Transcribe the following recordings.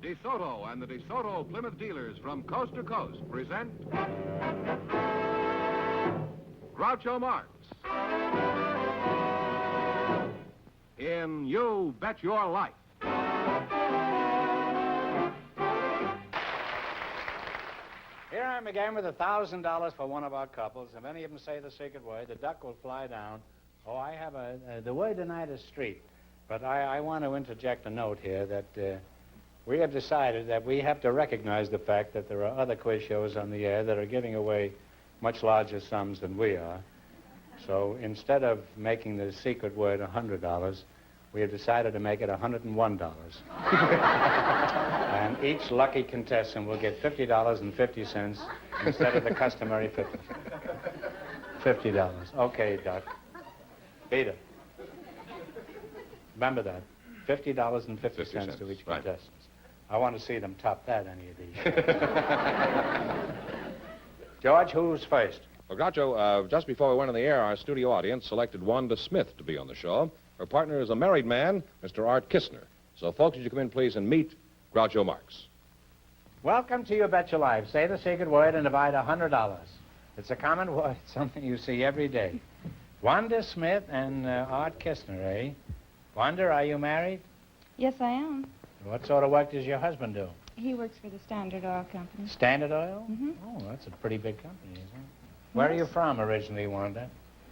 DeSoto and the DeSoto Plymouth dealers from coast to coast present Groucho Marx in You Bet Your Life. Here I am again with $1,000 for one of our couples. If any of them say the secret word, the duck will fly down. Oh, I have the word tonight is street. But I want to interject a note here that we have decided that we have to recognize the fact that there are other quiz shows on the air that are giving away much larger sums than we are. So instead of making the secret word $100, we have decided to make it $101. And each lucky contestant will get $50.50 instead of the customary $50. Okay, Doc. Beat it. Remember that. $50.50 to each contestant. I want to see them top that, any of these. George, who's first? Well, Groucho, just before we went on the air, our studio audience selected Wanda Smith to be on the show. Her partner is a married man, Mr. Art Kistner. So, folks, would you come in, please, and meet Groucho Marx. Welcome to You Bet Your Life. Say the secret word and divide $100. It's a common word, something you see every day. Wanda Smith and Art Kistner, eh? Wanda, are you married? Yes, I am. What sort of work does your husband do? He works for the Standard Oil Company. Standard Oil? Mm-hmm. Oh, that's a pretty big company, isn't it? Where are you from originally, Wanda?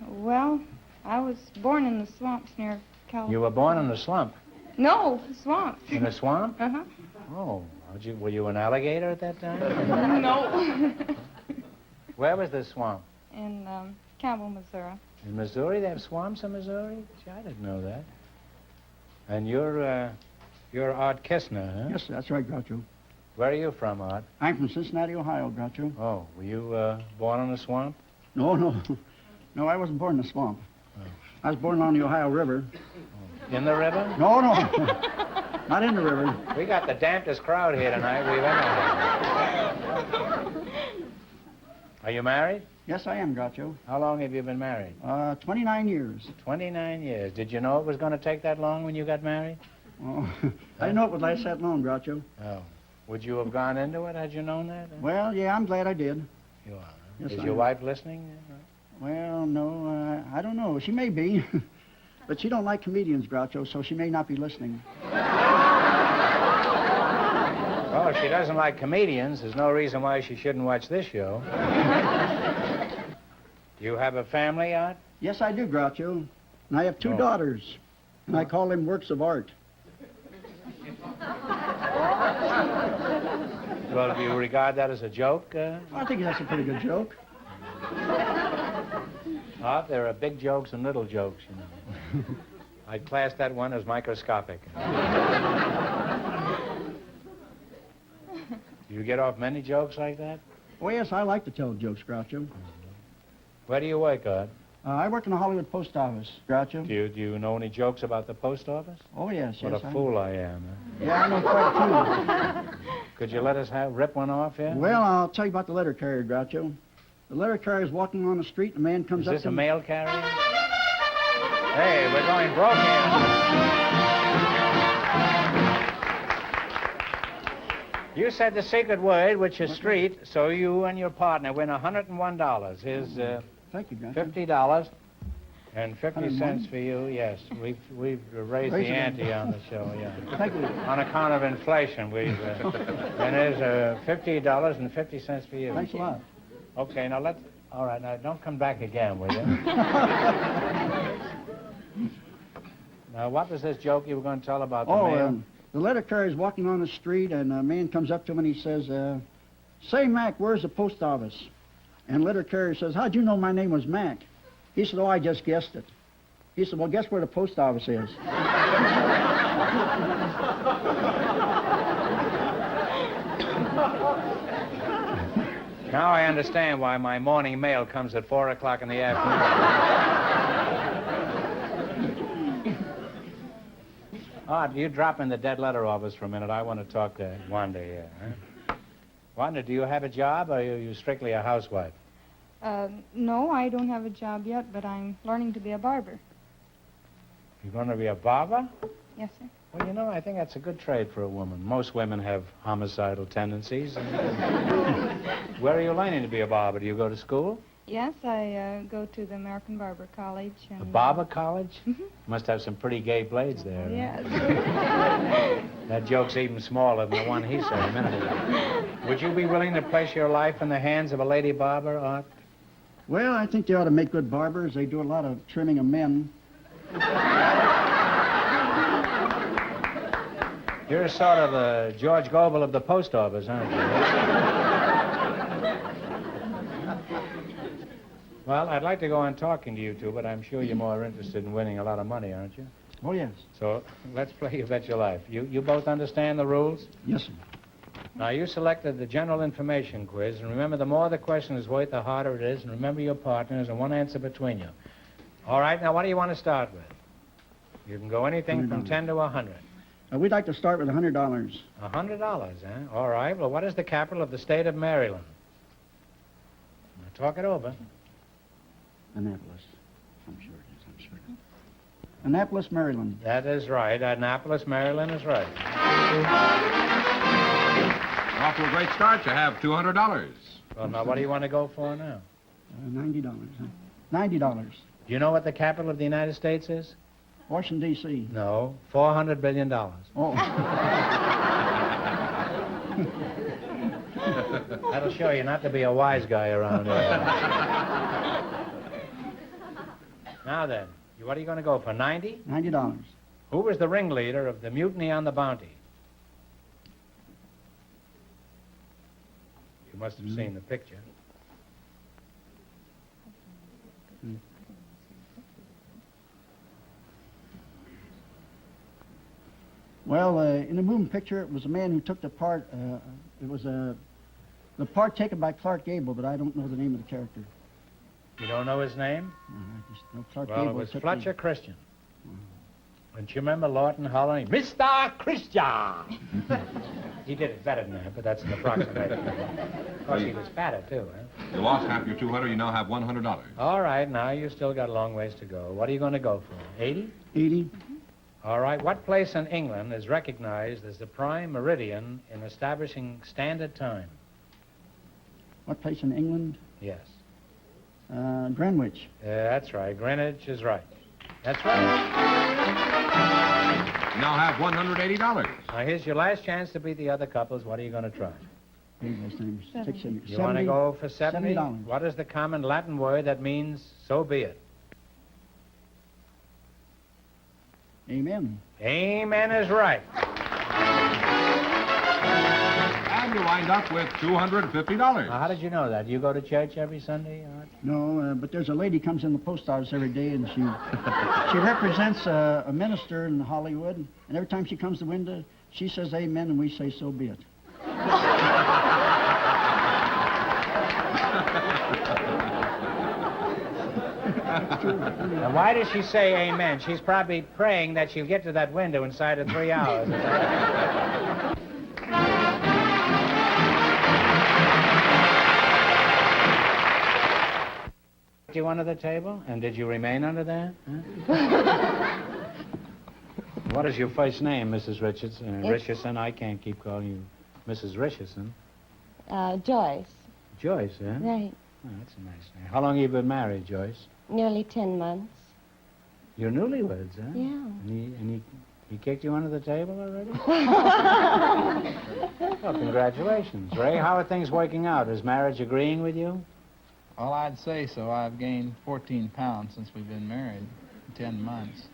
Well, I was born in the swamps near California. You were born in the slump? No, swamps. In a swamp? Uh-huh. Oh, were you an alligator at that time? No. Where was this swamp? In Campbell, Missouri. In Missouri? They have swamps in Missouri? Gee, I didn't know that. And you're Art Kistner, huh? Yes, that's right, Groucho. Where are you from, Art? I'm from Cincinnati, Ohio, Groucho. Oh, were you born in a swamp? No, no, I wasn't born in the swamp. Oh. I was born along the Ohio River. Oh. In the river? No, not in the river. We got the dampest crowd here tonight we've ever had. Are you married? Yes, I am, Groucho. How long have you been married? 29 years. 29 years. Did you know it was going to take that long when you got married? Oh, I didn't know it would last that long, Groucho. Oh. Would you have gone into it had you known that? Well, yeah, I'm glad I did. You are. Yes, Is I your am. wife listening? Well, no, I don't know. She may be. But she don't like comedians, Groucho, so she may not be listening. Well, if she doesn't like comedians, there's no reason why she shouldn't watch this show. Do you have a family, Art? Yes, I do, Groucho. And I have two daughters. And I call them works of art. Well, do you regard that as a joke? I think that's a pretty good joke. Art, there are big jokes and little jokes, you know. I'd class that one as microscopic. Do you get off many jokes like that? Oh, yes, I like to tell jokes, Groucho. Where do you work, Art? I work in the Hollywood Post Office, Groucho. Do you know any jokes about the post office? Oh, yes, What yes. a fool I am. Huh? Yeah, I know quite a Could you let us rip one off here? few. Well, I'll tell you about the letter carrier, Groucho. The letter carrier is walking on the street, and a man comes Is up this to a him. mail carrier? Hey, we're going broke here. You said the secret word, which is street, so you and your partner win $101. Here's Thank you, Groucho. $50 and 50 101? cents for you. Yes, we've raised the Raise it. ante on the show. Yeah, Thank you. on account of inflation, we've and there's $50 and 50 cents for you. Thanks a lot. Okay, now all right, now don't come back again, will you? Now, what was this joke you were going to tell about the mail? The letter carrier is walking on the street, and a man comes up to him and he says, say, Mac, where's the post office? And letter carrier says, how'd you know my name was Mac? He said, oh, I just guessed it. He said, well, guess where the post office is? Now I understand why my morning mail comes at 4 o'clock in the afternoon. Art, you drop in the dead letter office for a minute. I want to talk to Wanda here. Huh? Wanda, do you have a job, or are you strictly a housewife? No, I don't have a job yet, but I'm learning to be a barber. You're going to be a barber? Yes, sir. Well, you know, I think that's a good trade for a woman. Most women have homicidal tendencies. Where are you learning to be a barber? Do you go to school? Yes, I go to the American Barber College. And, The barber college? Mhm. Must have some pretty gay blades there. huh? Yes. That joke's even smaller than the one he said a minute ago. Would you be willing to place your life in the hands of a lady barber, Art? Well, I think they ought to make good barbers. They do a lot of trimming of men. You're sort of the George Gobel of the post office, aren't you? Well, I'd like to go on talking to you two, but I'm sure you're more interested in winning a lot of money, aren't you? Oh, yes. So let's play You Bet Your Life. You both understand the rules? Yes, sir. Now, you selected the general information quiz, and remember, the more the question is worth, the harder it is, and remember your partners and one answer between you. All right, now, what do you want to start with? You can go anything from 10 to 100. We'd like to start with $100. $100, huh? All right, well, what is the capital of the state of Maryland? Now, talk it over. Annapolis. I'm sure it is. I'm sure it is. Annapolis, Maryland. That is right. Annapolis, Maryland is right. You're off to a great start. You have $200. Well, now, what do you want to go for now? $90. Huh? $90. Do you know what the capital of the United States is? Washington, D.C. No, $400 billion. Oh. That'll show you not to be a wise guy around here. Now then, what are you going to go for, 90? $90. Who was the ringleader of the mutiny on the Bounty? You must have seen the picture. Well, in the moving picture, it was a man who took the part. It was the part taken by Clark Gable, but I don't know the name of the character. You don't know his name? I just know Clark Well, Gable it was took Fletcher Christian. Don't you remember Lawton hollering, Mr. Christian? He did it better than that, but that's an approximation. Of course, he was fatter, too, huh? You lost half your $200. You now have $100. All right, now you still got a long ways to go. What are you going to go for, 80? 80. All right, what place in England is recognized as the prime meridian in establishing standard time? What place in England? Yes. Greenwich. That's right. Greenwich is right. That's right. You now have $180. Now, here's your last chance to beat the other couples. What are you going to try? You Want to go for 70? $70. What is the common Latin word that means so be it? Amen. Amen is right. And you wind up with $250. Now, how did you know that? You go to church every Sunday? No, but there's a lady comes in the post office every day, and she represents a minister in Hollywood, and every time she comes to the window, she says amen, and we say so be it. Now, why does she say amen? She's probably praying that she'll get to that window inside of 3 hours. You under the table? And did you remain under there? Huh? What is your first name, Mrs. Richardson? Richardson? I can't keep calling you Mrs. Richardson. Joyce. Joyce, huh? Right. Oh, that's a nice name. How long have you been married, Joyce? Nearly 10 months. You're newlyweds, huh? Yeah. And he kicked you under the table already? Well, congratulations. Ray, how are things working out? Is marriage agreeing with you? Well, I'd say so. I've gained 14 pounds since we've been married. 10 months.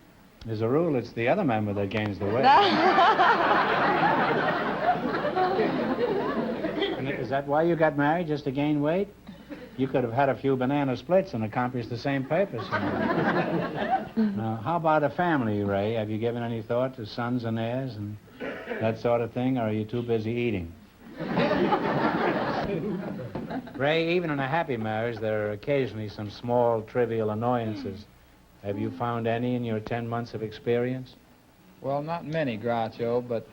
As a rule, it's the other member that gains the weight. And is that why you got married, just to gain weight? You could have had a few banana splits and accomplished the same purpose. You know. Now, how about a family, Ray? Have you given any thought to sons and heirs and that sort of thing, or are you too busy eating? Ray, even in a happy marriage, there are occasionally some small, trivial annoyances. Have you found any in your 10 months of experience? Well, not many, Groucho, but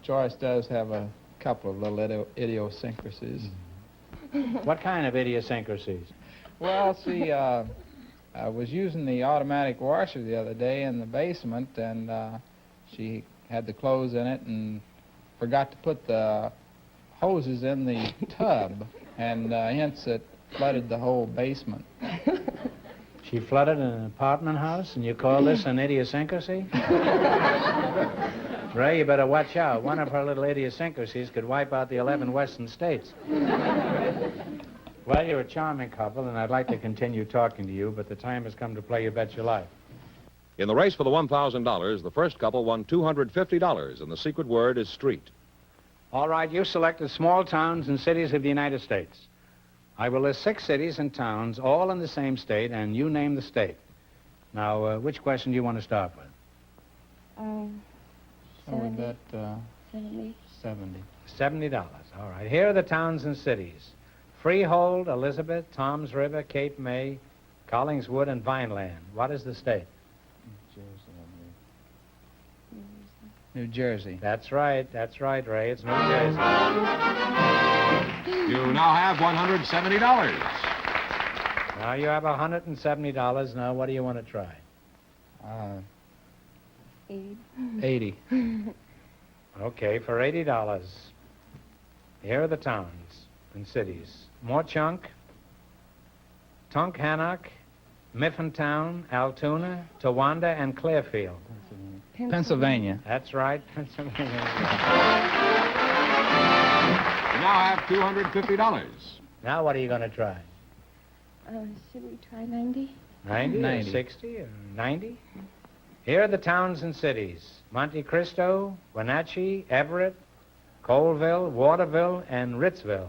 Joyce does have a couple of little idiosyncrasies. What kind of idiosyncrasies? Well, see, I was using the automatic washer the other day in the basement, and she had the clothes in it and forgot to put the hoses in the tub, and hence it flooded the whole basement. She flooded an apartment house, and you call this an idiosyncrasy? Ray, you better watch out. One of her little idiosyncrasies could wipe out the 11 western states. Well, you're a charming couple, and I'd like to continue talking to you, but the time has come to play You Bet Your Life. In the race for the $1,000, the first couple won $250, and the secret word is street. All right, you selected small towns and cities of the United States. I will list 6 cities and towns, all in the same state, and you name the state. Now, which question do you want to start with? So with 70. that, 70. 70. $70. All right. Here are the towns and cities. Freehold, Elizabeth, Toms River, Cape May, Collingswood, and Vineland. What is the state? New Jersey. That's right, Ray. It's New Jersey. You now have $170. Now you have $170. Now, what do you want to try? 80. 80. Okay, for $80. Here are the towns and cities. Moorchunk, Tunkhannock, Mifflintown, Altoona, Towanda, and Clearfield. Pennsylvania. That's right, Pennsylvania. You now have $250. Now what are you going to try? Should we try 90? 90, 90. Or 60 or 90? Here are the towns and cities. Monte Cristo, Wenatchee, Everett, Colville, Waterville, and Ritzville.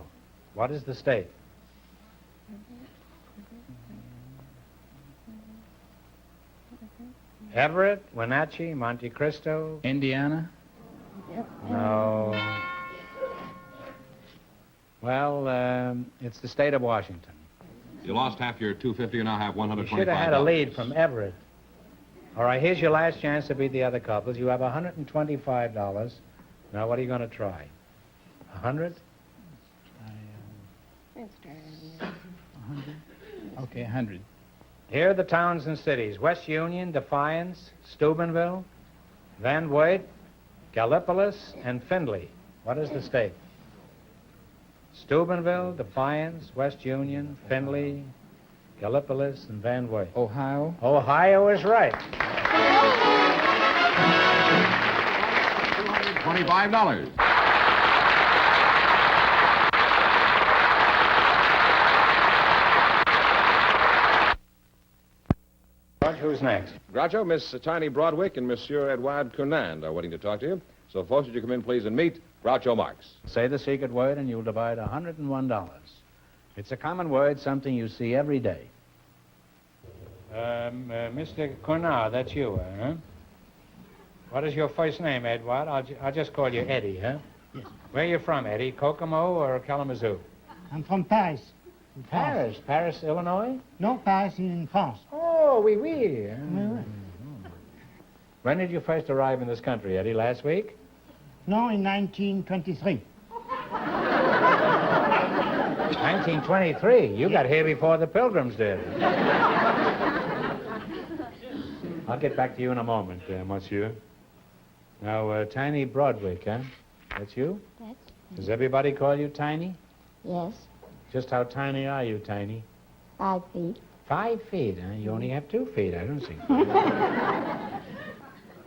What is the state? Everett, Wenatchee, Monte Cristo. Indiana. No. Well, it's the state of Washington. You lost half your $250. You now have $125. You should have had a lead from Everett. All right, here's your last chance to beat the other couples. You have $125. Now, what are you going to try? 100? Let's try 100. Okay, 100. Here are the towns and cities. West Union, Defiance, Steubenville, Van Wert, Gallipolis, and Findlay. What is the state? Steubenville, Defiance, West Union, Findlay, Gallipolis, and Van Wert. Ohio. Ohio is right. $25. George, who's next? Groucho, Miss Tiny Broadwick and Monsieur Edouard Cournand are waiting to talk to you. So, folks, would you come in, please, and meet Groucho Marx. Say the secret word and you'll divide $101. It's a common word, something you see every day. Mr. Cournand, that's you, huh? What is your first name, Edward? I'll just call you Eddie, huh? Yes. Where are you from, Eddie? Kokomo or Kalamazoo? I'm from Paris. In France. Paris, Illinois? No, Paris in France. Oh, oui, oui. Oui, oui. When did you first arrive in this country, Eddie? Last week? No, in 1923. 1923. You got here before the Pilgrims did. I'll get back to you in a moment, monsieur. Now, Tiny Broadwick, huh? That's you? That's... Does everybody call you Tiny? Yes. Just how tiny are you, Tiny? 5 feet. 5 feet, huh? You only have 2 feet. I don't see.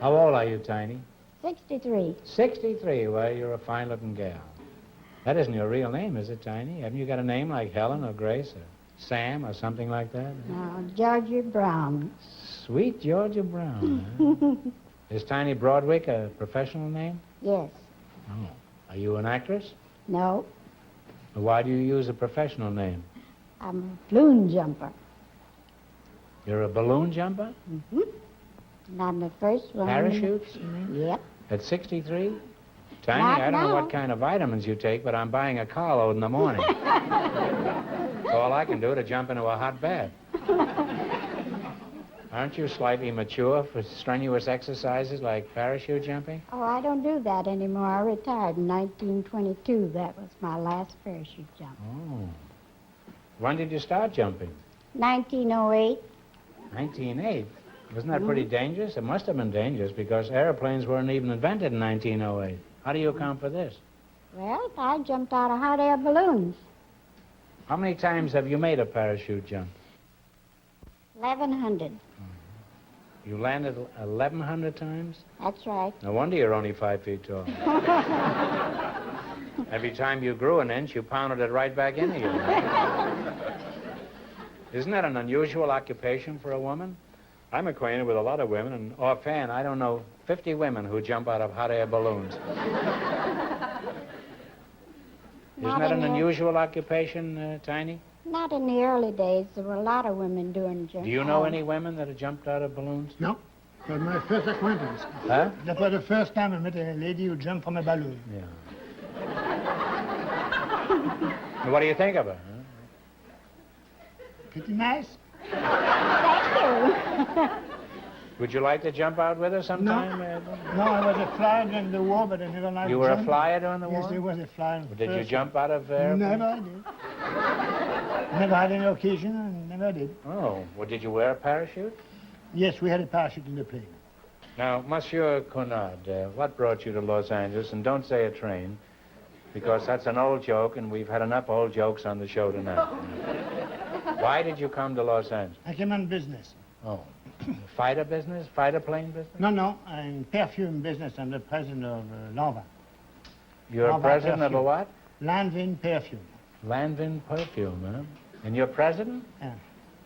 How old are you, Tiny? 63. 63. Well, you're a fine-looking gal. That isn't your real name, is it, Tiny? Haven't you got a name like Helen or Grace or Sam or something like that? No, Georgia Brown. Sweet Georgia Brown. Huh? Is Tiny Broadwick a professional name? Yes. Oh. Are you an actress? No, Why do you use a professional name? I'm a balloon jumper. You're a balloon jumper? Mm-hmm. And I'm the first one. Parachutes, you mean? Yep. At 63? Tiny, Not I don't know now. what kind of vitamins you take, but I'm buying a carload in the morning. That's all I can do to jump into a hot bath. Aren't you slightly mature for strenuous exercises like parachute jumping? Oh, I don't do that anymore. I retired in 1922. That was my last parachute jump. Oh. When did you start jumping? 1908. 1908. Wasn't that pretty dangerous? It must have been dangerous because airplanes weren't even invented in 1908. How do you account for this? Well, I jumped out of hot air balloons. How many times have you made a parachute jump? 1,100. You landed 1,100 times? That's right. No wonder you're only 5 feet tall. Every time you grew an inch, you pounded it right back into you. Isn't that an unusual occupation for a woman? I'm acquainted with a lot of women, and offhand, I don't know 50 women who jump out of hot air balloons. Isn't that an unusual occupation, Tiny? Not in the early days. There were a lot of women doing Do you know any women that have jumped out of balloons? No. It was my first acquaintance. Huh? That was the first time I met a lady who jumped from a balloon. Yeah. What do you think of her? Huh? Pretty nice. Thank you. Would you like to jump out with her sometime? No, I was a flyer during the war, but I never liked You were a jumping. flyer during the war? Yes, I was a flyer. Did you jump out of airplanes? Never I did. Never had any occasion, and never did. Oh, well, did you wear a parachute? Yes, we had a parachute in the plane. Now, Monsieur Conrad, what brought you to Los Angeles? And don't say a train, because that's an old joke, and we've had enough old jokes on the show tonight. Why did you come to Los Angeles? I came on business. Oh, fighter business? Fighter plane business? No, I'm perfume business. I'm the president of Lanvin. You're Lanvin president of a Perfume. what? Lanvin Perfume. Lanvin Perfume, huh? And you're president? Yeah.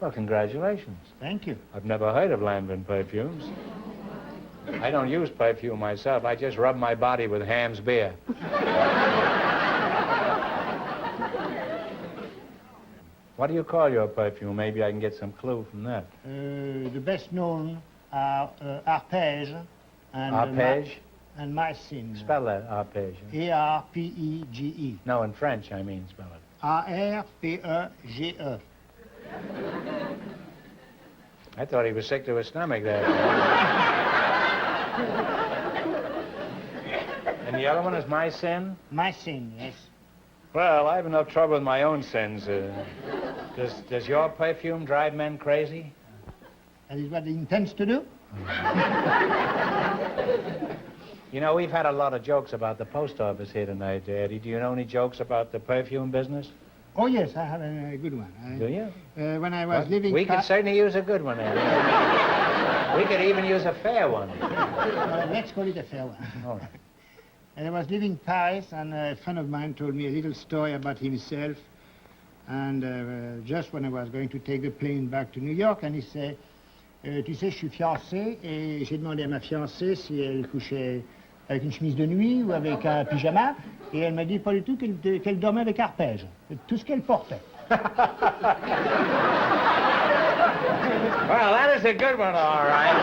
Well, congratulations. Thank you. I've never heard of Lanvin Perfumes. I don't use perfume myself. I just rub my body with Ham's beer. What do you call your perfume? Maybe I can get some clue from that. The best known are Arpège and Arpège? and Mycene. Spell that, arpège. A-R-P-E-G-E. No, in French, I mean, spell it. A-R-P-E-G-E. I thought he was sick to his stomach there. And the other one is my sin? Mycene, yes. Well, I have enough trouble with my own sins. Does your perfume drive men crazy? That is what he intends to do. You know, we've had a lot of jokes about the post office here tonight, Eddie. Do you know any jokes about the perfume business? Oh, yes, I have a good one. Do you? When I was living... We could certainly use a good one, Eddie. We could even use a fair one. Let's call it a fair one. All right. And I was living in Paris, and a friend of mine told me a little story about himself. And just when I was going to take the plane back to New York, and he said, tu sais, je suis fiancé, et j'ai demandé à ma fiancée si elle couchait avec une chemise de nuit ou avec un pyjama, et elle m'a dit pas du tout qu'elle dormait avec Arpège. C'est tout ce qu'elle portait. Well, that is a good one, all right.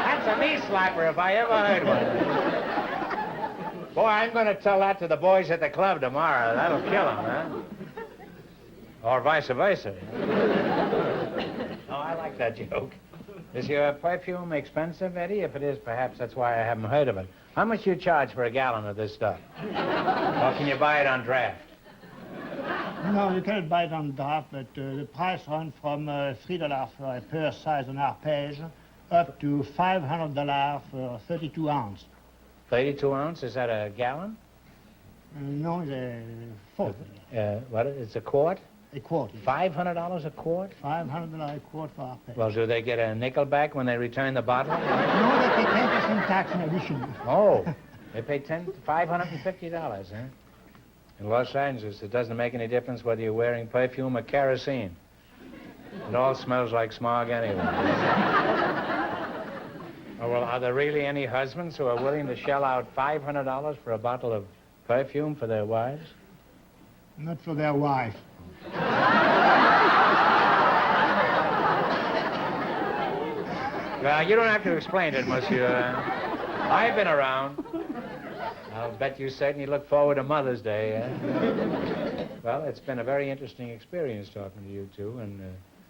That's a knee slapper if I ever heard one. Boy, I'm going to tell that to the boys at the club tomorrow. That'll kill them, huh? Or vice versa. Oh, I like that joke. Is your perfume expensive, Eddie? If it is, perhaps that's why I haven't heard of it. How much do you charge for a gallon of this stuff? Or can you buy it on draft? No, you cannot buy it on draft, but the price runs from $3 for a per size on Arpège up to $500 for 32 ounce. 32 ounce? Is that a gallon? No, it's a quart. What? It's a quart? A quart. $500 a quart? $500 a quart for Arpège. Well, do they get a nickel back when they return the bottle? No, they pay 10% tax in addition. Oh, they pay $550, huh? In Los Angeles, it doesn't make any difference whether you're wearing perfume or kerosene. It all smells like smog anyway. Oh, well, are there really any husbands who are willing to shell out $500 for a bottle of perfume for their wives? Not for their wife. Well, you don't have to explain it, monsieur. I've been around. I'll bet you certainly look forward to Mother's Day. Well, it's been a very interesting experience talking to you two, and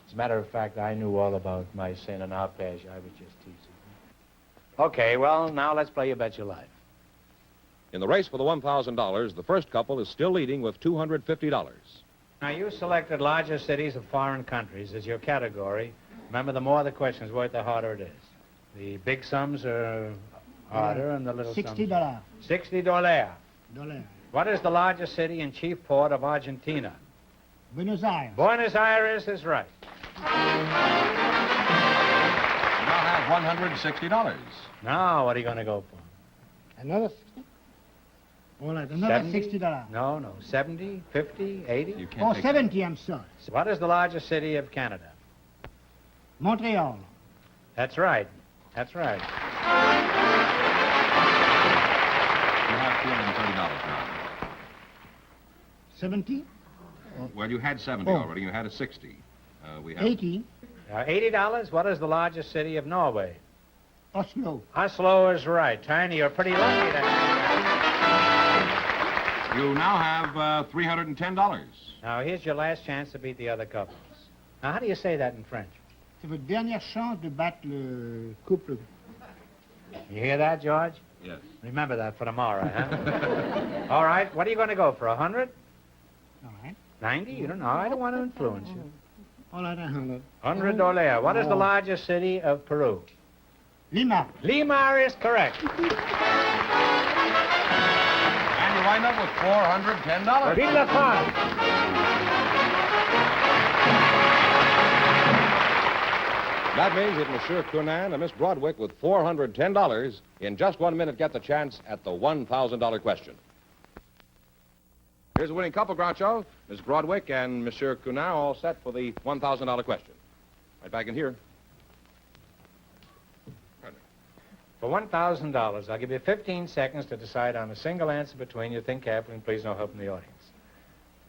as a matter of fact, I knew all about my sin and Arpège. I was just teasing. Okay, well, now let's play You Bet Your Life. In the race for the $1,000, the first couple is still leading with $250. Now, you selected larger cities of foreign countries as your category, Remember, the more the question's worth, the harder it is. The big sums are harder and the little sums... $60. $60. Dollar. What is the largest city and chief port of Argentina? Buenos Aires. Buenos Aires is right. You now have $160. Now, what are you going to go for? Another 60? All right, another 70? $60. No, 70, 50, 80? You can't Oh, take 70, I'm sorry. So what is the largest city of Canada? Montreal. That's right. That's right. You have $230 now. 70? Well, you had 70 Oh. already. You had a 60. We have 80? $80. What is the largest city of Norway? Oslo. Oslo is right. Tiny, you're pretty lucky to have that. You now have $310. Now, here's your last chance to beat the other couples. Now, how do you say that in French? C'est votre dernière chance de battre le couple. You hear that, George? Yes. Remember that for tomorrow, huh? All right, what are you going to go for, 100? All right. 90? You don't know. I don't want to influence you. All right, 100. $100. What is the largest city of Peru? Lima. Lima is correct. And you wind up with $410. Vive la France! That means that Monsieur Cunin and Miss Broadwick, with $410, in just 1 minute get the chance at the $1,000 question. Here's the winning couple, Groucho. Miss Broadwick and Monsieur Cunin all set for the $1,000 question. Right back in here. For $1,000, I'll give you 15 seconds to decide on a single answer between you. Think carefully, and please no help from the audience.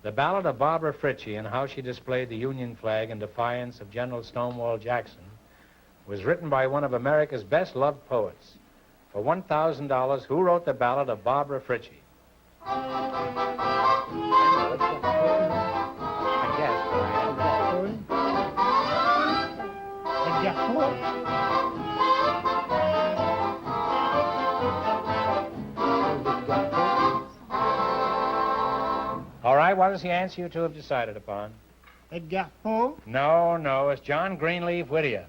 The ballad of Barbara Fritchie and how she displayed the Union flag in defiance of General Stonewall Jackson was written by one of America's best-loved poets. For $1,000, who wrote the ballad of Barbara Fritchie? I guess, but Edgar Poe. All right, what is the answer you two have decided upon? Edgar Poe. No, it's John Greenleaf Whittier.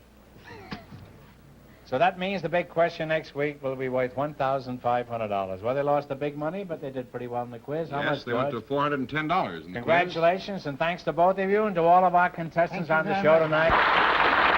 So that means the big question next week will be worth $1,500. Well, they lost the big money, but they did pretty well in the quiz. How Yes, much, they went to George? $410 in the quiz. Congratulations, and thanks to both of you and to all of our contestants Thank you on the very show much. tonight.